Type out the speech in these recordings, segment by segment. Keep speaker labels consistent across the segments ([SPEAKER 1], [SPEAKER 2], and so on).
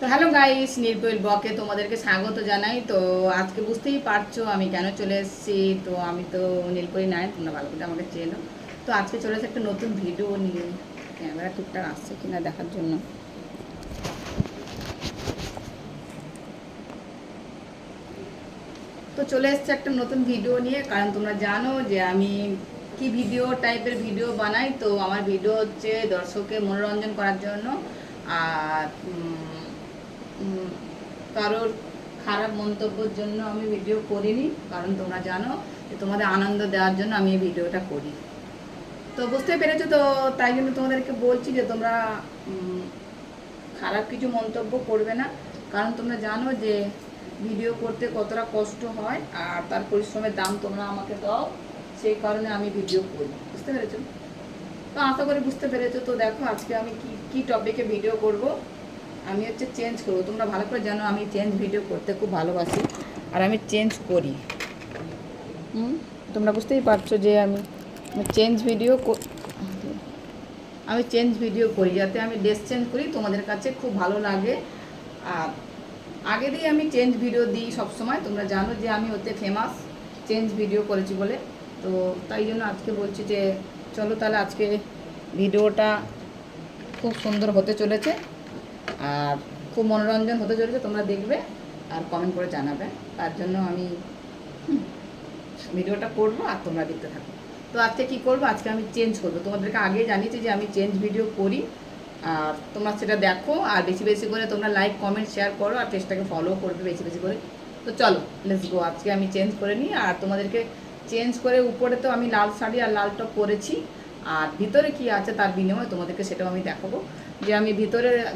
[SPEAKER 1] তো hello guys, নীলপয়েল ব্লগে তোমাদেরকে স্বাগত জানাই। তো আজকে বুঝতেই পারছো আমি কেন চলে এসেছি। তো আমি তো নীলপরি নাই, তোমরা ভালো করে আমাকে চেনো। তো আজকে চলে এসেছে একটা নতুন ভিডিও নিয়ে, ক্যামেরা ঠিকঠাক আসছে কিনা দেখার জন্য। তো চলে এসেছে একটা নতুন ভিডিও নিয়ে, কারণ তোমরা জানো যে আমি কি ভিডিও টাইপের ভিডিও বানাই। তো আমার ভিডিও হচ্ছে দর্শককে মনোরঞ্জন করার জন্য, আর কারোর খারাপ মন্তব্যের জন্য আমি ভিডিও করিনি। কারণ তোমরা জানো যে তোমাদের আনন্দ দেওয়ার জন্য আমি এই ভিডিওটা করি। তো বুঝতে পেরেছো, তো তাই জন্য তোমাদেরকে বলছি যে তোমরা খারাপ কিছু মন্তব্য করবে না। কারণ তোমরা জানো যে ভিডিও করতে কতটা কষ্ট হয়, আর তার পরিশ্রমের দাম তোমরা আমাকে দাও, সেই কারণে আমি ভিডিও করি। বুঝতে পেরেছো? তো আশা করি বুঝতে পেরেছো। তো দেখো আজকে আমি কি টপিকে ভিডিও করব। আমি হচ্ছে চেঞ্জ করবো। তোমরা ভালো করে জানো আমি চেঞ্জ ভিডিও করতে খুব ভালোবাসি, আর আমি চেঞ্জ করি। তোমরা বুঝতেই পারছো যে আমি চেঞ্জ ভিডিও করি, যাতে আমি ড্রেস চেঞ্জ করি, তোমাদের কাছে খুব ভালো লাগে। আর আগে দিয়ে আমি চেঞ্জ ভিডিও দিই সবসময়। তোমরা জানো যে আমি ওতে ফেমাস চেঞ্জ ভিডিও করেছি বলে। তো তাই জন্য আজকে বলছি যে চলো তাহলে আজকে ভিডিওটা খুব সুন্দর হতে চলেছে, আর খুব মনোরঞ্জন হতে চলেছে। তোমরা দেখবে আর কমেন্ট করে জানাবে। তার জন্য আমি ভিডিওটা করবো, আর তোমরা দেখতে থাকো। তো আজকে কী করবো, আজকে আমি চেঞ্জ করবো। তোমাদেরকে আগে জানিয়েছি যে আমি চেঞ্জ ভিডিও করি, আর তোমরা সেটা দেখো, আর বেশি বেশি করে তোমরা লাইক কমেন্ট শেয়ার করো, আর পেজটাকে ফলো করবে বেশি বেশি করে। তো চলো লেটস গো, আজকে আমি চেঞ্জ করে নিই। আর তোমাদেরকে চেঞ্জ করে উপরে তো আমি লাল শাড়ি আর লাল টপ পরেছি, আর ভিতরে কি আছে তার বিনিময়ে তোমাদেরকে সেটাও আমি দেখাবো। যে আমি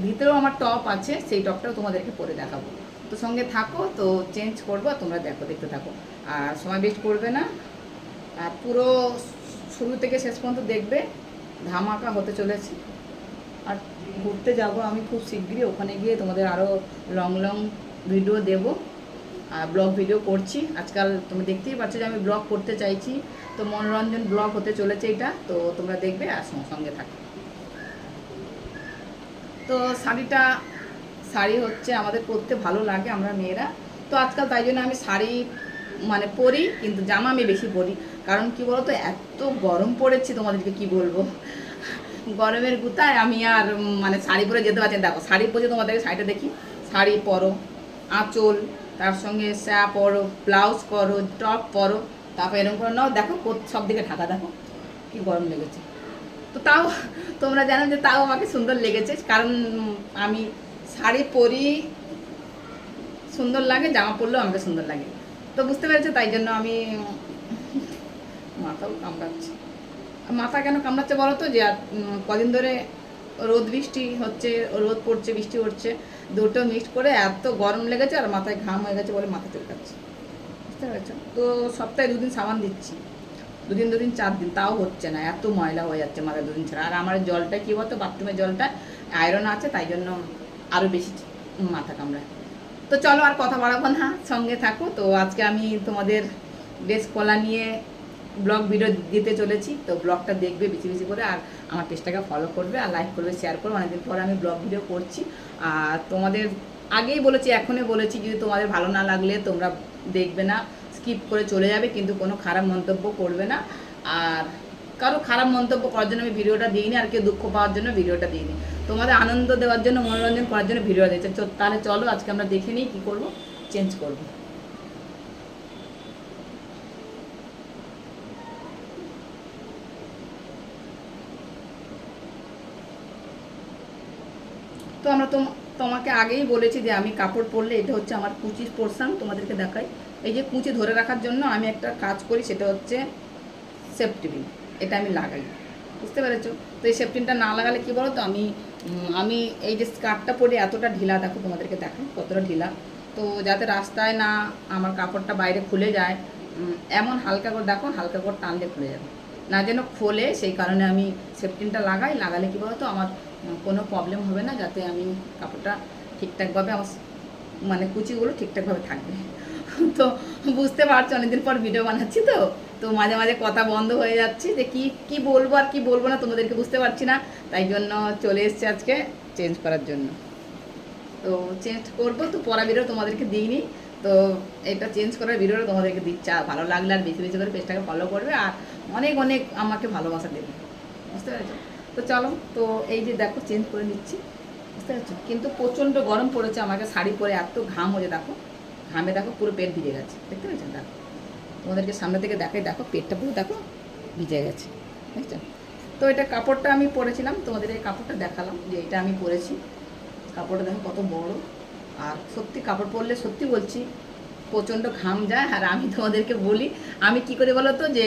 [SPEAKER 1] ভিতরেও আমার টপ আছে, সেই টপটাও তোমাদেরকে পরে দেখাবো। তো সঙ্গে থাকো, তো চেঞ্জ করবো, তোমরা দেখতে থাকো, আর সময় বেস্ট করবে না। আর পুরো শুরু থেকে শেষ পর্যন্ত দেখবে, ধামাকা হতে চলেছে। আর ঘুরতে যাব আমি খুব শিগগিরই, ওখানে গিয়ে তোমাদের আরও লং ভিডিও দেব, আর ব্লগ ভিডিও করছি আজকাল। তুমি দেখতেই পাচ্ছ যে আমি ব্লগ করতে চাইছি, তো মনোরঞ্জন ব্লগ হতে চলেছে এটা। তো তোমরা দেখবে আর সঙ্গে থাকো। তো শাড়ি হচ্ছে আমাদের পরতে ভালো লাগে আমরা মেয়েরা। তো আজকাল তাই জন্য আমি শাড়ি পরি, কিন্তু জামা আমি বেশি পরি। কারণ কি বলতো, এত গরম পড়েছে, তোমাদেরকে কি বলবো। গরমের গুতায় আমি আর শাড়ি পরে যেতে পারছি না। দেখো শাড়ি পরে তোমাদেরকে শাড়িটা দেখি। শাড়ি পরো, আঁচল, তার সঙ্গে স্যা পরো, ব্লাউজ পরো, টপ পরো, তারপর এরকম করে নাও। দেখো সব দিকে ঢাকা, দেখো কি গরম লেগেছে। তো তাও তোমরা জানো যে তাও আমাকে সুন্দর লেগেছে, কারণ আমি শাড়ি পরি, সুন্দর লাগে, জামা পরলেও আমাকে সুন্দর লাগে। তো বুঝতে পেরেছো, তাই জন্য আমি মাথাও কামড়াচ্ছে। মাথা কেন কামড়াচ্ছে বলো তো, যে কদিন ধরে রোদ বৃষ্টি হচ্ছে, রোদ পড়ছে বৃষ্টি পড়ছে, দুটো মিক্সড করে এত গরম লেগেছে, আর মাথায় ঘাম হয়ে গেছে বলে মাথা চুলকাচ্ছে। বুঝতে পেরেছো? তো সপ্তাহে 2 দিন সাবান দিচ্ছি, 2 দিন 4 দিন, তাও হচ্ছে না, এত ময়লা হয়ে যাচ্ছে মাথায় 2 দিন ছাড়া। আর আমার জলটা কী বলতো, বাথরুমের জলটা আয়রন আছে, তাই জন্য আরও বেশি মাথা কামড়ায়। তো চলো আর কথা বাড়াবো না, সঙ্গে থাকো। তো আজকে আমি তোমাদের ড্রেস কলা নিয়ে ব্লগ ভিডিও দিতে চলেছি। তো ব্লগটা দেখবে বেশি বেশি করে, আর আমার পেজটাকে ফলো করবে, আর লাইক করবে, শেয়ার করবে। অনেকদিন পরে আমি ব্লগ ভিডিও করছি, আর তোমাদের আগেই বলেছি, এখনই বলেছি, যদি তোমাদের ভালো না লাগলে তোমরা দেখবে না, স্কিপ করে চলে যাবে, কিন্তু কোনো খারাপ মন্তব্য করবে না। আর কারো খারাপ মন্তব্য করার জন্য আমি ভিডিওটা দিইনি, আর কেউ দুঃখ পাওয়ার জন্য ভিডিওটা দিইনি। তোমাদের আনন্দ দেওয়ার জন্য, মনোরঞ্জন করার জন্য ভিডিওটা দিয়েছে। তাহলে চলো আজকে আমরা দেখে নিই কী করবো, চেঞ্জ করবো। তো আমরা তোমাকে আগেই বলেছি যে আমি কাপড় পরলে এটা হচ্ছে আমার কুচি পোর্শন, তোমাদেরকে দেখাই। এই যে কুচি ধরে রাখার জন্য আমি একটা কাজ করি, সেটা হচ্ছে সেফটিপিন, এটা আমি লাগাই। বুঝতে পেরেছো? তো এই সেফটিনটা না লাগালে কী বলো তো, আমি এই যে স্কার্টটা পরে এতটা ঢিলা, দেখো তোমাদেরকে দেখাই কতটা ঢিলা। তো যাতে রাস্তায় না আমার কাপড়টা বাইরে খুলে যায়, এমন হালকা করে দেখো, হালকা করে টানলে খুলে যাবে না, যেন খোলে, সেই কারণে আমি সেফটিনটা লাগালে কী বলো তো, আমার কোনো প্রবলেম হবে না, যাতে আমি কাপড়টা ঠিকঠাকভাবে আমার কুচিগুলো ঠিকঠাকভাবে থাকবে। তো বুঝতে পারছো, অনেকদিন পর ভিডিও বানাচ্ছি, তো তো মাঝে মাঝে কথা বন্ধ হয়ে যাচ্ছে, যে কি বলবো আর কি বলবো না তোমাদেরকে বুঝতে পারছি না। তাই জন্য চলে এসছে আজকে চেঞ্জ করার জন্য। তো চেঞ্জ করবো, তো পরা ভিডিও তোমাদেরকে দিইনি, তো এটা চেঞ্জ করার ভিডিওটা তোমাদেরকে দিচ্ছে। আর ভালো লাগলে আর বেশি বেশি করে পেজটাকে ফলো করবে আর অনেক অনেক আমাকে ভালোবাসা দেবে, বুঝতে পেরেছো? তো চলো, তো এই যে দেখো চেঞ্জ করে নিচ্ছি, বুঝতে পারছো? কিন্তু প্রচণ্ড গরম পড়েছে, আমাকে শাড়ি পরে এত ঘাম হয়ে, দেখো ঘামে দেখো পুরো পেট ভিজে গেছে, দেখতে পেয়েছেন? দেখো তোমাদেরকে সামনে থেকে দেখাই, দেখো পেটটা পুরো দেখো ভিজে গেছে, দেখছো? তো এটা কাপড়টা আমি পরেছিলাম, তোমাদের এই কাপড়টা দেখালাম যে এটা আমি পরেছি। কাপড়টা দেখো কত বড়, আর সত্যি কাপড় পরলে সত্যি বলছি প্রচণ্ড ঘাম যায়। আর আমি তোমাদেরকে বলি আমি কি করে বলো তো, যে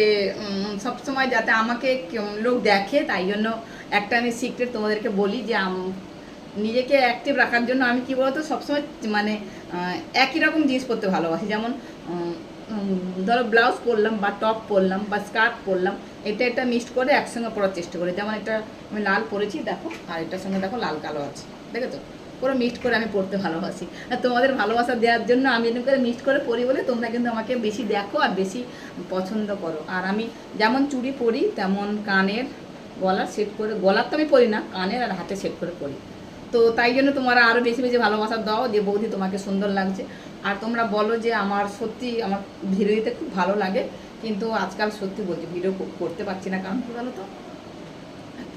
[SPEAKER 1] সবসময় যাতে আমাকে লোক দেখে, তাই জন্য একটা আমি সিক্রেট তোমাদেরকে বলি, যে নিজেকে অ্যাক্টিভ রাখার জন্য আমি কি বলতো সবসময় মানে একই রকম জিনিস পরতে ভালোবাসি। যেমন ধরো ব্লাউজ পরলাম বা টপ পরলাম বা স্কার্ট পরলাম, এটা এটা মিক্সড করে একসঙ্গে পরার চেষ্টা করি। যেমন এটা আমি লাল পরেছি দেখো, আর এটার সঙ্গে দেখো লাল কালো আছে, দেখেছো? পুরো মিক্সড করে আমি পড়তে ভালোবাসি। আর তোমাদের ভালোবাসা দেওয়ার জন্য আমি এরকম করে মিক্সড করে পরি বলে তোমরা কিন্তু আমাকে বেশি দেখো আর বেশি পছন্দ করো। আর আমি যেমন চুড়ি পরি তেমন কানের গলার সেট করে, গলার তো আমি পরি না, কানের আর হাতে সেট করে পরি। তো তাই জন্য তোমরা আরও বেশি বেশি ভালোবাসা দাও যে বৌদি তোমাকে সুন্দর লাগছে। আর তোমরা বলো যে আমার সত্যি আমার ভিডিও দিতে খুব ভালো লাগে, কিন্তু আজকাল সত্যি বলছি ভিডিও করতে পারছি না। কারণ কী বলো তো,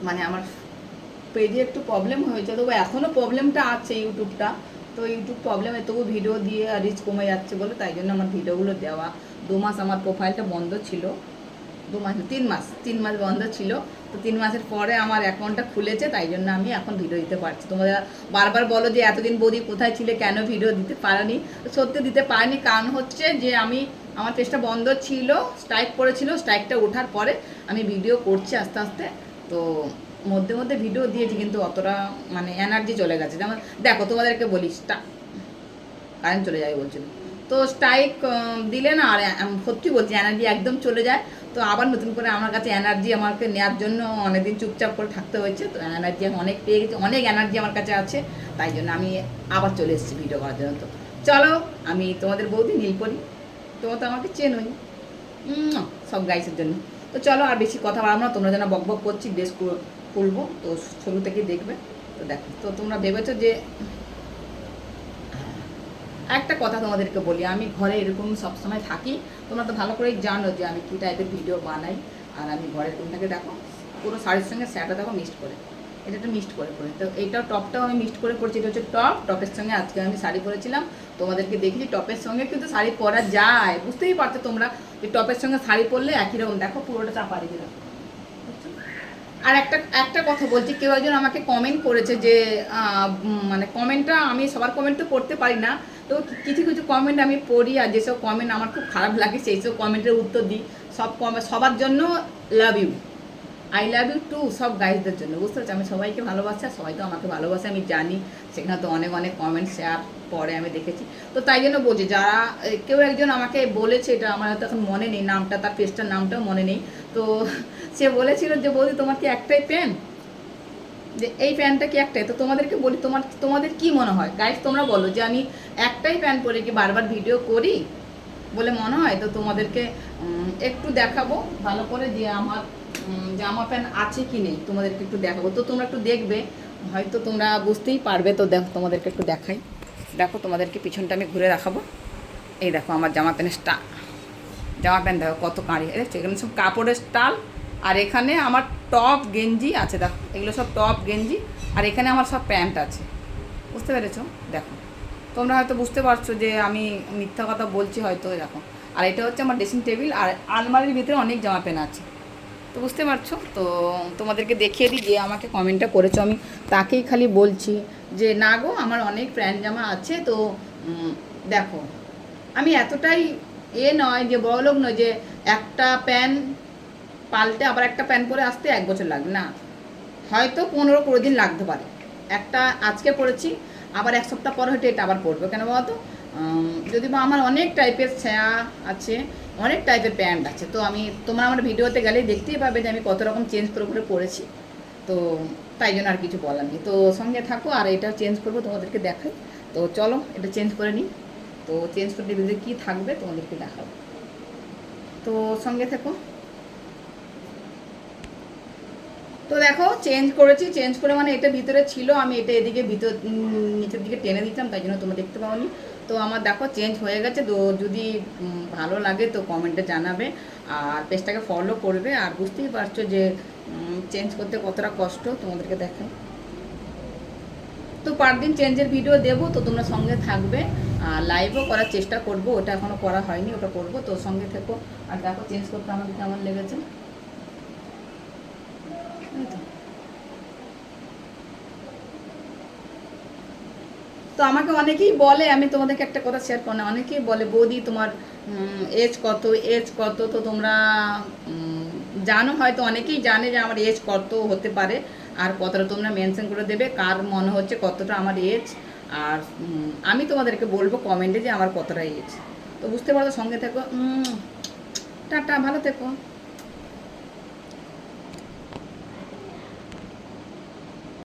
[SPEAKER 1] মানে আমার পেজে একটু প্রবলেম হয়েছে, তবু এখনও প্রবলেমটা আছে ইউটিউবটা। তো ইউটিউব প্রবলেমে তবু ভিডিও দিয়ে রিচ কমে যাচ্ছে বলে তাই জন্য আমার ভিডিওগুলো দেওয়া। 2 মাস আমার প্রোফাইলটা বন্ধ ছিল, 2 মাস 3 মাস বন্ধ ছিল। তো 3 মাসের পরে আমার অ্যাকাউন্টটা খুলেছে, তাই জন্য আমি এখন ভিডিও দিতে পারছি। তোমরা বারবার বলো যে এতদিন বৌদি কোথায় ছিলে, কেন ভিডিও দিতে পারোনি? তো সত্যি দিতে পারিনি, কারণ হচ্ছে যে আমার পেজটা বন্ধ ছিল, স্ট্রাইক পড়েছিল। স্ট্রাইকটা ওঠার পরে আমি ভিডিও করছি আস্তে আস্তে। তো মধ্যে মধ্যে ভিডিও দিয়েছি, কিন্তু অতটা মানে এনার্জি চলে গেছে। যেমন দেখো তোমাদেরকে বলি, কারেন্ট চলে যাবে বলছিল, তো স্ট্রাইক দিলে না, আর সত্যি বলছি এনার্জি একদম চলে যায়। তো আবার নতুন করে আমার কাছে এনার্জি আমাকে নেওয়ার জন্য অনেকদিন চুপচাপ করে থাকতে হয়েছে। তো এনার্জি আমি অনেক পেয়ে গেছি, অনেক এনার্জি আমার কাছে আছে, তাই জন্য আমি আবার চলে এসেছি ভিডিও করার জন্য। তো চলো, আমি তোমাদের বৌদি নীলপরি, তোমরা তো আমাকে চেনোই সব গাইসের জন্য। তো চলো আর বেশি কথা বলবো না, তোমরা যেন বক বক করছি, বেশ খুলবো তো শুরু থেকেই দেখবে। তো দেখো, তো তোমরা ভেবেছো যে একটা কথা তোমাদেরকে বলি, আমি ঘরে এরকম সবসময় থাকি, তোমরা তো ভালো করেই জানো যে আমি কী টাইপের ভিডিও বানাই। আর আমি ঘরের কোনটাকে দেখো পুরো শাড়ির সঙ্গে স্যাটা দেখো মিক্সড করে, এটা একটা মিক্সড করে তো এইটাও টপটাও আমি মিক্সড করে করছি। এটা হচ্ছে টপের সঙ্গে আজকে আমি শাড়ি পরেছিলাম, তোমাদেরকে দেখেছি টপের সঙ্গে কিন্তু শাড়ি পরা যায়, বুঝতেই পারছো তোমরা যে টপের সঙ্গে শাড়ি পরলে একই রকম। দেখো পুরোটা চাপা রেখে দেখো। আর একটা কথা বলছি, কেউ একজন আমাকে কমেন্ট করেছে যে মানে কমেন্টটা আমি সবার কমেন্ট তো পড়তে পারি না, তো কিছু কিছু কমেন্ট আমি পড়ি, আর যেসব কমেন্ট আমার খুব খারাপ লাগে সেই সব কমেন্টের উত্তর দিই। সবার জন্য love you, I love you too, সব গাইজদের জন্য, বুঝতে পারছি? আমি সবাইকে ভালোবাসি, আর সবাই তো আমাকে ভালোবাসে আমি জানি। সেখানে তো অনেক অনেক কমেন্ট শেয়ার পরে আমি দেখেছি। তো তাই জন্য বলছি, যারা কেউ একজন আমাকে বলেছে, এটা আমার হয়তো এখন মনে নেই নামটা, তার পেজটার নামটাও মনে নেই। তো সে বলেছিল যে বৌদি তোমার কি একটাই প্যান্ট, যে এই প্যান্টটা কি একটাই? তো তোমাদেরকে বলি, তোমাদের কি মনে হয় গাইজ, তোমরা বলো যে আমি একটাই প্যান্ট পরে কি বারবার ভিডিও করি বলে মনে হয়? তো তোমাদেরকে একটু দেখাবো ভালো করে যে আমার জামা প্যান্ট আছে কি নেই, তোমাদেরকে একটু দেখাবো। তো তোমরা একটু দেখবে, হয়তো তোমরা বুঝতেই পারবে। তো দেখো তোমাদেরকে একটু দেখাই, দেখো তোমাদেরকে পিছনটা আমি ঘুরে দেখাবো। এই দেখো আমার জামা প্যান্ট দেখো কত কাঁড়ি, দেখছো? এখানে সব কাপড়ের স্টাইল, আর এখানে আমার টপ গেঞ্জি আছে, দেখো এগুলো সব টপ গেঞ্জি, আর এখানে আমার সব প্যান্ট আছে, বুঝতে পেরেছো? দেখো তোমরা হয়তো বুঝতে পারছো যে আমি মিথ্যা কথা বলছি হয়তো, দেখো। আর এটা হচ্ছে আমার ড্রেসিং টেবিল, আর আলমারির ভিতরে অনেক জামা প্যান্ট আছে, তো বুঝতে পারছো? তো তোমাদেরকে দেখিয়ে দিই যে আমাকে কমেন্টটা করেছো, আমি তাকেই খালি বলছি যে না গো, আমার অনেক প্যান্ট জামা আছে। তো দেখো আমি এতটাই নয় যে বড়লোক নয় যে একটা প্যান্ট পাল্টে আবার একটা প্যান্ট পরে আসতে 1 বছর লাগবে না, হয়তো 15-20 দিন লাগতে পারে। একটা আজকে পরেছি, আবার 1 সপ্তাহ পর হয়তো এটা আবার পরবো, কেন বলতো? যদি বা আমার অনেক টাইপের ছায়া আছে, অনেক টাইপের প্যান্ট আছে। তো তোমরা আমার ভিডিওতে গেলেই দেখতেই পাবে যে আমি কত রকম চেঞ্জ করে করে পরেছি। তো তাই জন্য আর কিছু বলার নেই, তো সঙ্গে থাকো। আর এটা চেঞ্জ করবো, তোমাদেরকে দেখাই। তো চলো এটা চেঞ্জ করে নিই। তো চেঞ্জ করতে ভিতরে কী থাকবে তোমাদেরকে দেখাবো, তো সঙ্গে থেকো। তো দেখো চেঞ্জ করেছি, চেঞ্জ করে মানে এটা ভিতরে ছিল, আমি এটা এদিকে ভিতর নিচের দিকে টেনে দিতাম, তাই জন্য তোমরা দেখতে পাওনি। তো আমার দেখো চেঞ্জ হয়ে গেছে। তো যদি ভালো লাগে তো কমেন্টে জানাবে, আর পেজটাকে ফলো করবে। আর বুঝতেই পারছো যে চেঞ্জ করতে কতটা কষ্ট, তোমাদেরকে দেখাই। তো পার দিন চেঞ্জের ভিডিও দেবো, তো তোমরা সঙ্গে থাকবে। আর লাইভও করার চেষ্টা করব, ওটা এখনও করা হয়নি, ওটা করব, তো সঙ্গে থেকো। আর দেখো চেঞ্জ করতে আমাকে কেমন লেগেছে। তো আমাকে অনেকেই বলে, আমি তোমাদেরকে একটা কথা শেয়ার করো না, অনেকেই বলে বৌদি তোমার এজ কত, এজ কত। তো তোমরা জানো, হয়তো অনেকেই জানে যে আমার এজ কত হতে পারে, আর কতটা তোমরা মেনশন করে দেবে কার মনে হচ্ছে কতটা আমার এজ। আর আমি তোমাদেরকে বলবো কমেন্টে যে আমার কতটা এজ। তো বুঝতে পারো, সঙ্গে থেকো। টাটা, ভালো থেকো।